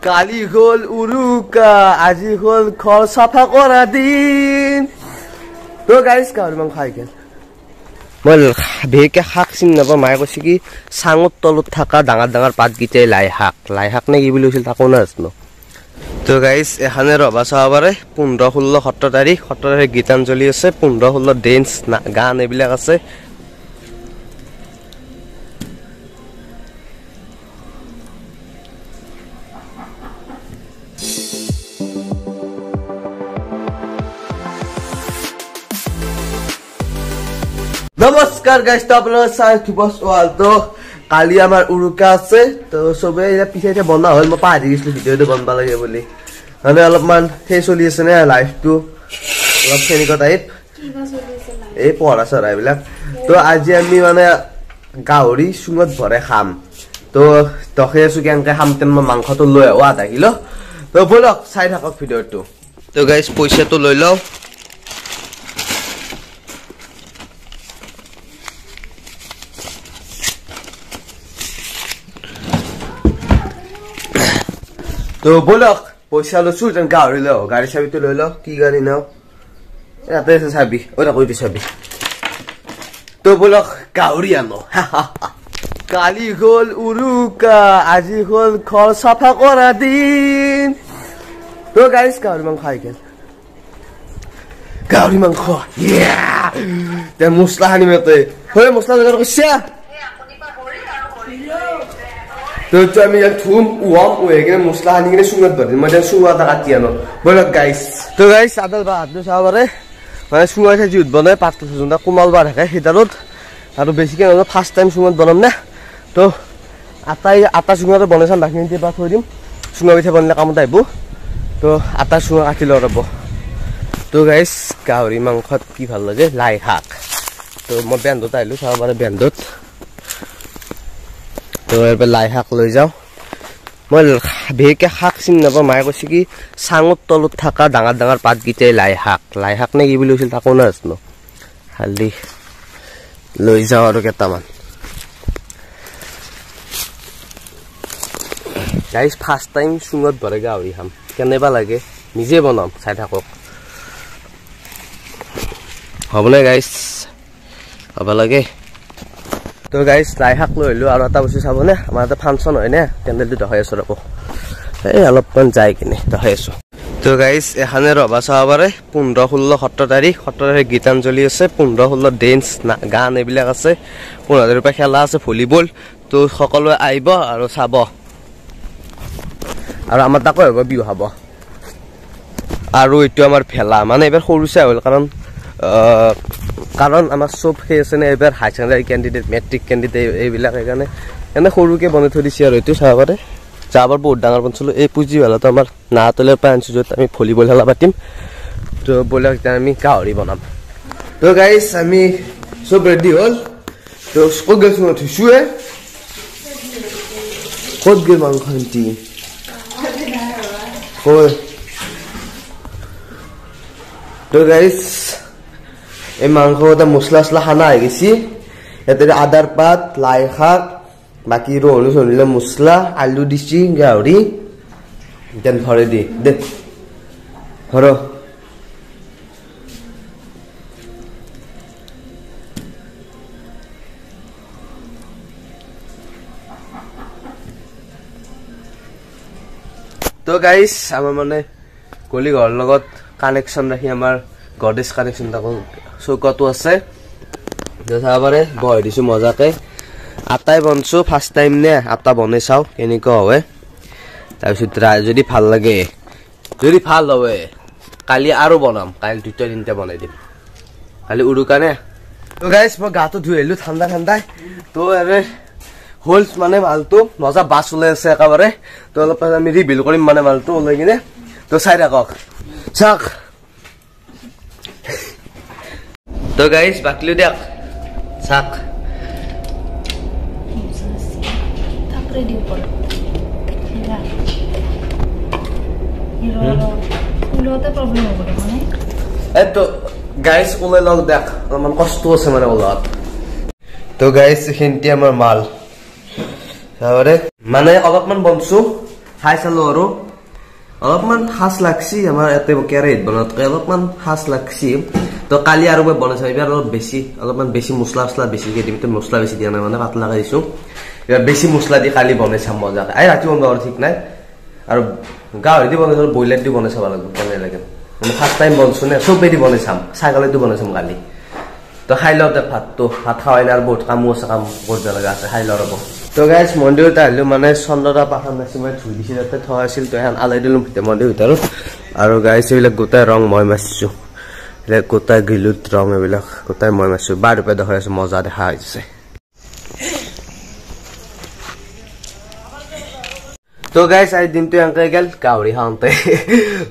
কালি হল উৰুকা আজি হল ঘৰ চাফা কৰা দিন তো গাইস গাহৰি মাংস খাই গেল মই বেকে শাক চিন নাপাওঁ মায়ে কৈছে কি চাঙৰ তলত থকা ডাঙৰ ডাঙৰ পাতকেইটাই লাই শাক নে কি বুলি কৈছিল তাকো নাজানো তো গাইস এখানে ৰবা চাব পাৰে 15 16 17 তাৰিখ গীতাঞ্জলি আছে 15 16 ডেন্স গান এইবিলাক আছে নমস্কাৰ গাইস তো আপোনালোক চাই থিবস ওয়াল তো কালি আমাৰ উৰুকা আছে তো সবে পিছে বনা হল মই পাহৰি গৈছিলো ভিডিওটো বনবা লাগে বুলি মানে অলপমান সেই চলি আছে না লাইফটো অলপ ফেনিক টাইপ এই পঢ়া চৰা এইবিলাক তো আজি আমি মানে গাহৰি সুঙত ভৰে খাম তো তখে আছো কেনকে খাম তেন মই মাংসটো লৈ আও আধা কিলো তো বলক চাই থাকক ভিডিওটো তো গাইস পইচাটো লৈ লও তো বলক পয়সা লছো যেন গাড়ি লো গাড়ি চাবিটো লৈ লো কি গাড়ি নাও এতে আছে চাবি ওটা কই দি চাবি তো বলক গাড়ি আনো কালি হল উৰুকা আজি হল ঘৰ চাফা কৰা দিন তো গাইস গাড়ি মাংস খাই গেল গাড়ি মাংস ইয়া তে মছলা হানি মতে হয় মছলা জগাৰ কইছা তো আমি থুম ওয়াম ওয়েগে মছলা হানি কিনে সুঙত ভৰি মই সুঙা এটা কাটি আনো বলক গাইস তো গাইস আদল বা হাত চাবাৰে মানে সুঙা সাজি বনাই পাতল সুন্দা কোমাল বা থাকে হেদাৰত আৰু বেছিকে ন ফাৰ্স্ট টাইম সুঙত বনাম না তো আটা সুঙাটো বনাইছাম বাকি নিতে বা থৈ দিম সুঙা পিঠা বনালে কামত আহিব তো আটা সুঙা কাটি ল ৰব তো গাইস গাহৰি মাংসত কি ভাল লাগে লাই শাক তো মই বেন্দত আহিলো চাবাৰে বেন্দত তো এবাৰ লাই শাক লৈ যাও মই বেকে শাক চিন নাপাওঁ মায়ে কৈছে কি চাঙৰ তলত থকা ডাঙৰ ডাঙৰ পাতকেইটাই লাই শাক নে কি বুলি কৈছিল তাকো নাজানো হালদি লৈ যাওঁ আৰু কেইটামান গাইস ফাৰ্স্ট টাইম সুঙত ভৰে গাহৰি খাম কেনেবা লাগে নিজে বনাম চাই থাকক হ'বনে গাইস হ'ব লাগে তো গাইস লাই শাক লৈ আহিলো আৰু এটা বস্তু চাবনে আমাৰ এটা ফাংচন হয় না কেন্ডেলটো দেখাই আছো ৰব এই অলপমান যাই কিনে দেখাই আছো তো গাইস এখানে ৰবা চাব পাৰে 15 16 17 তাৰিখ গীতাঞ্জলি আছে 15 16 ডেন্স গান এইবিলাক আছে 15,000 টকা খেলা আছে ভলিবল তো সকলোৱে আহিব আৰু চাব আৰু আমাৰ তাকো হ'ব বিহু হ'ব আৰু এটো আমাৰ ভেলা মানে এবাৰ সৰু চাই হ'ল কাৰণ আমাৰ সব হে আছে না এবাৰ হাই সেকেন্ডাৰী ক্যান্ডিডেট মেট্ৰিক ক্যান্ডিডেট এইবিলাক এখানে এনে সৰুকে বনাই থৈ দিছি আৰু এটো চাব পাৰে যাবৰ বহুত ডাঙৰ বনছলো এই পুজি ভালতো আমাৰ নাতলে পাই আনছো যত আমি ভলিবল খেলা পাতিম তো বলক আমি গাহৰি বনাম তো গাইস আমি সব ৰেডি হল তো স্কগেছ ন থিসুয়ে কত গে মাংখন্তি হয় তো গাইস এই মাংসটা মছলা আসলা খানা আহি গেছি এতে আদার পাত লাই শাক বাকি রহলু সরলে মছলা আলু দিছি গাহরি দেন ভরে দি দে ভর তো গাইস আমার মানে কলি ঘর লগত কানেকশন রাখি আমার গডেস কানেকশন থাকো চৌকাটো আছে চাবাৰে বহাই দিছো মজাকে আটাই বনছো ফাৰ্স্ট টাইম নে আটা বনাই চাও কেনেকুৱা হয় তাৰপিছত যদি ভাল লাগে যদি ভাল হয় কালি আৰু বনাম কালি দুটা তিনটা বনাই দিম কালি উৰুকা নে তো গাইস মই গাটো ধুই আহিলো ঠাণ্ডা ঠাণ্ডা তো এৰে হোলস মানে মালটো মজা বাছ ওলাই আছে একেবাৰে তো অলপ আমি ৰিভিল কৰিম মানে মালটো ওলাই কিনে তো চাই থাকক চাক তো গাইস বাকলি দেখ সাক tak ready por ya ulote problem হবে মানে এতো গাইস ওলাই লগ দেখ আমার কষ্ট আছে মানে ওলাত তো গাইস হিন্টি আমার মাল তাহলে মানে অলপমান বনছো খাই চালো আৰু অলপমান সাজ লাগছি আমাৰ এতে কেৰাহীত বনাতকে অলপমান সাজ লাগছি তো কালি আৰু মই বনাইছো এবাৰ অলপমান বেছি মছলা বেছিকে দিম তো মছলা বেছি দিয়া নাই মানে পাতলাকে দিছো এবাৰ বেছি মছলা দি কালি বনাই চাম মজাকে ৰাতি বনাব ঠিক নাই আৰু গাহৰি দি বনাইছো ব্ৰইলাৰ দি বনাই চাব লাগিব কেনে লাগে মানে ফাৰ্ষ্ট টাইম বনছো নে চবে দি বনাই চাম ছাগলী দি বনাই চাম কালি তো খাই লওঁ ভাত খাওয়াই না আৰু বহুত কামো আছে কাম কৰিব লগা আছে খাই লওঁ ৰ'ব তো গাইজ মন্দিৰত আহিলো মানে চন্দ্ৰতা পাহাৰ নাছিল মই ধুই দিছিল তাতে থোৱা আছিল তো এখন আলাই দিলোঁ মন্দিৰ ভিতৰত আৰু গাইজ এইবিলাক গোটাই ৰং মই মাৰিছো এইবিলাক গোটাই গিলুত ৰং এইবিলাক গোটাই মই মাৰিছো 12 ৰূপাই দেখাই আছো মজা দেখা হৈছে তো গাইজ আজি দিনটো এনেকৈ গেল গাহৰি খাওঁতে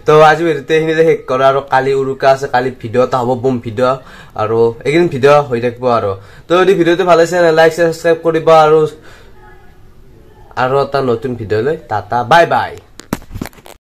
তো আজি ভিডিঅ'টো এইখিনিতে শেষ কৰোঁ আৰু কালি উৰুকা আছে কালি ভিডিঅ' এটা হ'ব বুম ভিডিঅ' আৰু এইকেইদিন ভিডিঅ' হৈ থাকিব আৰু তো যদি ভিডিঅ'টো ভাল হৈছে লাইক ছাবস্ক্ৰাইব কৰিব আৰু এটা নতুন ভিডিঅ' লৈ টাটা বাই বাই